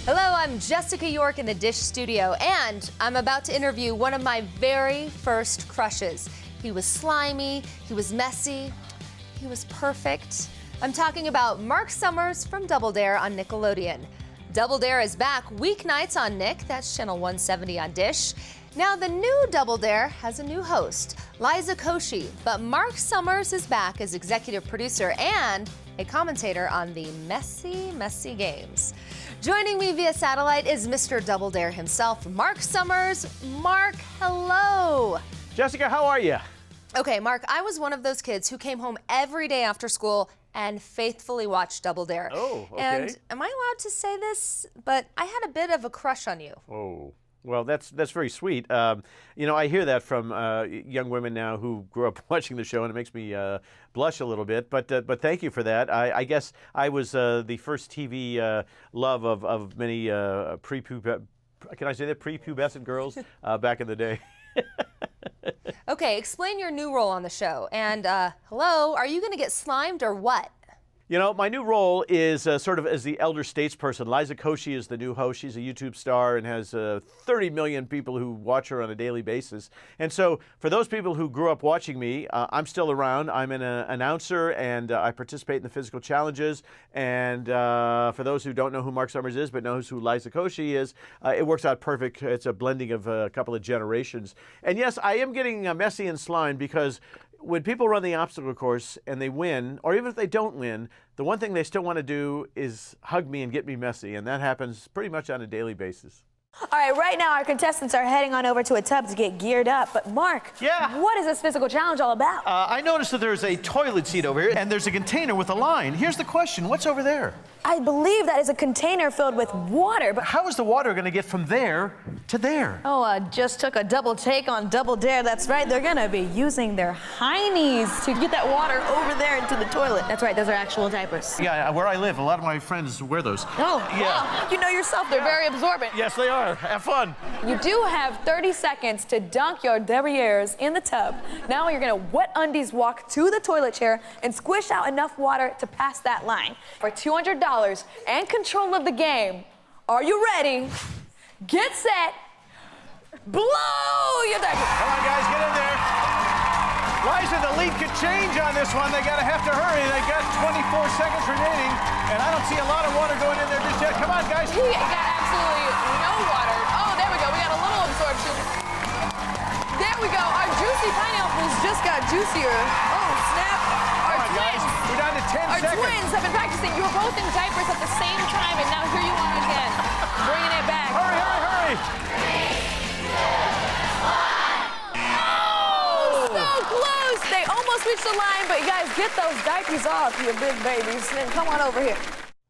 Hello, I'm Jessica York in the Dish studio, and I'm about to interview one of my very first crushes. He was slimy, he was messy, he was perfect. I'm talking about Marc Summers from Double Dare on Nickelodeon. Double Dare is back weeknights on Nick, that's channel 170 on Dish. Now the new Double Dare has a new host, Liza Koshy, but Marc Summers is back as executive producer and a commentator on the messy games. Joining me via satellite is Mr. Double Dare himself, Marc Summers. Marc, hello. Jessica, how are you? Okay, Marc, I was one of those kids who came home every day after school and faithfully watched Double Dare. Oh, okay. And am I allowed to say this? But I had a bit of a crush on you. Oh. Well, that's very sweet. You know, I hear that from young women now who grew up watching the show, and it makes me blush a little bit. But thank you for that. I guess I was the first TV love of many prepubescent girls back in the day. Okay, explain your new role on the show. And hello, are you going to get slimed or what? You know, my new role is sort of as the elder statesperson. Liza Koshy is the new host. She's a YouTube star and has 30 million people who watch her on a daily basis. And so for those people who grew up watching me, I'm still around. I'm an announcer, and I participate in the physical challenges. And for those who don't know who Marc Summers is but knows who Liza Koshy is, it works out perfect. It's a blending of a couple of generations. And yes, I am getting messy and slimed because when people run the obstacle course and they win, or even if they don't win, the one thing they still want to do is hug me and get me messy, and that happens pretty much on a daily basis. All right, right now our contestants are heading on over to a tub to get geared up. But Marc, yeah, what is this physical challenge all about? I noticed that there's a toilet seat over here, and there's a container with a line. Here's the question, what's over there? I believe that is a container filled with water, but how is the water going to get from there to there? Oh, just took a double take on Double Dare. That's right, they're going to be using their heinies to get that water over there into the toilet. That's right, those are actual diapers. Yeah, where I live, a lot of my friends wear those. Oh, yeah. Wow. You know yourself, they're very absorbent. Yes, they are. Have fun. You do have 30 seconds to dunk your derrieres in the tub. Now you're going to wet undies walk to the toilet chair and squish out enough water to pass that line. For $200 and control of the game, are you ready? Get set. Blow your diaper. Come on, guys, get in there. Liza, the lead could change on this one. They have to hurry. They got 24 seconds remaining, and I don't see a lot of water going in there just yet. Come on, guys. He got absolutely no water. Oh, there we go. We got a little absorption. There we go. Our juicy pineapples just got juicier. Oh, snap. Our Come on, guys. We're down to 10 seconds. Our twins have been practicing. You were both in diapers at the same time, and now here you are again. Bringing it back. Hurry, hurry, hurry. 3, 2, 1. Oh, so close. They almost reached the line, but you guys, get those diapers off, you big babies. And come on over here.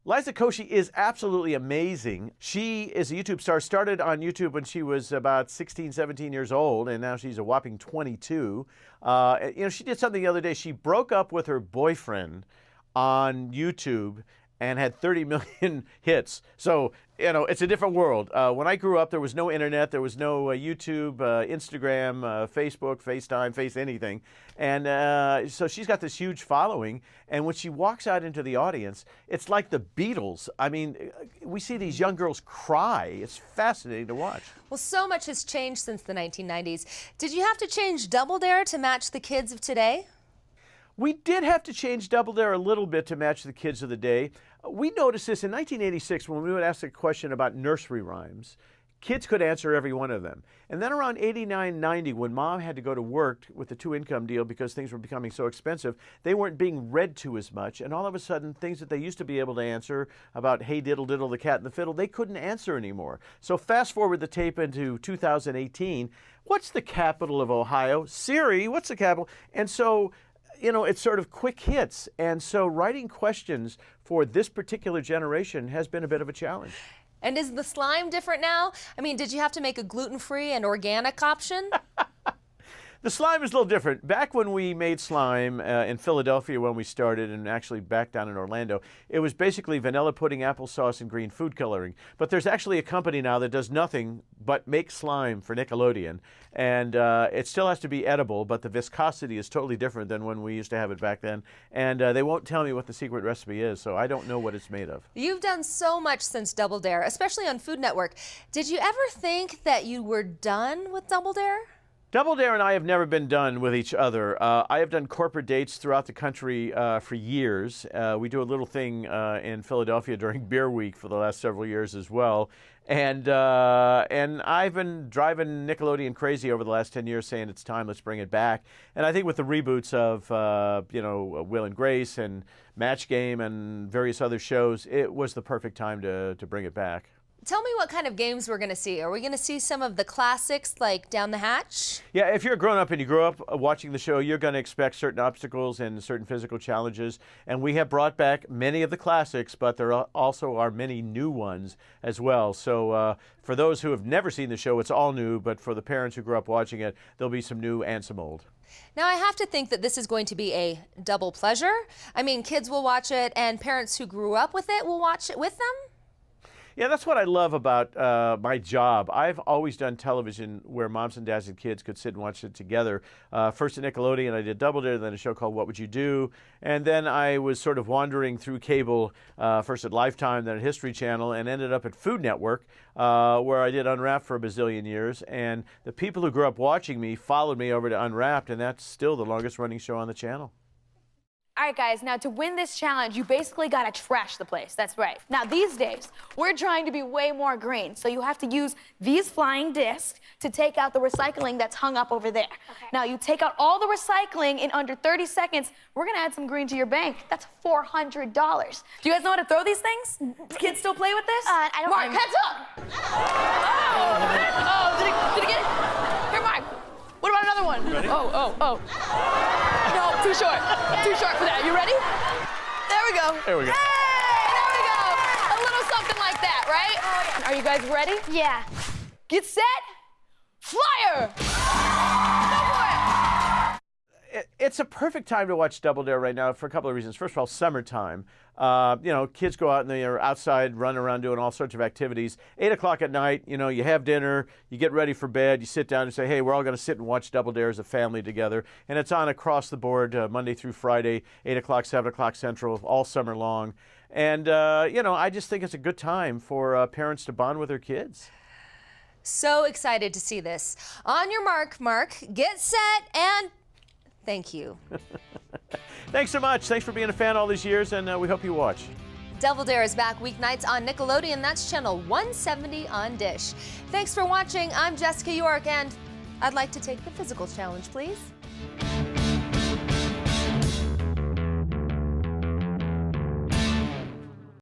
Liza Koshy is absolutely amazing. She is a YouTube star, started on YouTube when she was about 16, 17 years old, and now she's a whopping 22. You know, she did something the other day. She broke up with her boyfriend on YouTube and had 30 million hits. So, you know, it's a different world. When I grew up, there was no internet, there was no YouTube, Instagram, Facebook, FaceTime, Face anything. And so she's got this huge following. And when she walks out into the audience, it's like the Beatles. I mean, we see these young girls cry. It's fascinating to watch. Well, so much has changed since the 1990s. Did you have to change Double Dare to match the kids of today? We did have to change Double Dare a little bit to match the kids of the day. We noticed this in 1986 when we would ask a question about nursery rhymes. Kids could answer every one of them. And then around 89, 90, when Mom had to go to work with the two-income deal because things were becoming so expensive, they weren't being read to as much. And all of a sudden, things that they used to be able to answer about Hey Diddle Diddle, the Cat and the Fiddle, they couldn't answer anymore. So fast forward the tape into 2018. What's the capital of Ohio? Siri, what's the capital? And so, you know, it's sort of quick hits. And so writing questions for this particular generation has been a bit of a challenge. And is the slime different now? I mean, did you have to make a gluten-free and organic option? The slime is a little different. Back when we made slime in Philadelphia when we started, and actually back down in Orlando, it was basically vanilla pudding, applesauce, and green food coloring. But there's actually a company now that does nothing but make slime for Nickelodeon. And it still has to be edible, but the viscosity is totally different than when we used to have it back then. And they won't tell me what the secret recipe is, so I don't know what it's made of. You've done so much since Double Dare, especially on Food Network. Did you ever think that you were done with Double Dare? Double Dare and I have never been done with each other. I have done corporate dates throughout the country for years. We do a little thing in Philadelphia during Beer Week for the last several years as well. And I've been driving Nickelodeon crazy over the last 10 years saying it's time, let's bring it back. And I think with the reboots of, Will and Grace and Match Game and various other shows, it was the perfect time to bring it back. Tell me what kind of games we're going to see. Are we going to see some of the classics like Down the Hatch? Yeah, if you're a grown-up and you grew up watching the show, you're going to expect certain obstacles and certain physical challenges. And we have brought back many of the classics, but there also are many new ones as well. So for those who have never seen the show, it's all new. But for the parents who grew up watching it, there'll be some new and some old. Now, I have to think that this is going to be a double pleasure. I mean, kids will watch it, and parents who grew up with it will watch it with them. Yeah, that's what I love about my job. I've always done television where moms and dads and kids could sit and watch it together. First at Nickelodeon, I did Double Dare, then a show called What Would You Do? And then I was sort of wandering through cable, first at Lifetime, then at History Channel, and ended up at Food Network, where I did Unwrapped for a bazillion years. And the people who grew up watching me followed me over to Unwrapped, and that's still the longest running show on the channel. All right, guys, now to win this challenge, you basically gotta trash the place. That's right. Now, these days, we're trying to be way more green, so you have to use these flying discs to take out the recycling that's hung up over there. Okay. Now, you take out all the recycling in under 30 seconds, we're gonna add some green to your bank. That's $400. Do you guys know how to throw these things? Do kids still play with this? I don't Mark, know. heads up! Oh, did he get it? Here, Mark. What about another one? Ready? Oh. No, too short. Too short for that. You ready? There we go. There we go. Hey, there we go. A little something like that, right? Oh, yeah. Are you guys ready? Yeah. Get set. Flyer! It's a perfect time to watch Double Dare right now for a couple of reasons. First of all, summertime. Kids go out and they are outside, running around doing all sorts of activities. 8 o'clock at night, you have dinner, you get ready for bed, you sit down and say, hey, we're all going to sit and watch Double Dare as a family together. And it's on across the board, Monday through Friday, 8 o'clock, 7 o'clock Central, all summer long. And, I just think it's a good time for parents to bond with their kids. So excited to see this. On your mark, Mark, get set, and thank you. Thanks so much. Thanks for being a fan all these years, and we hope you watch. Double Dare is back weeknights on Nickelodeon. That's channel 170 on Dish. Thanks for watching. I'm Jessica York, and I'd like to take the physical challenge, please.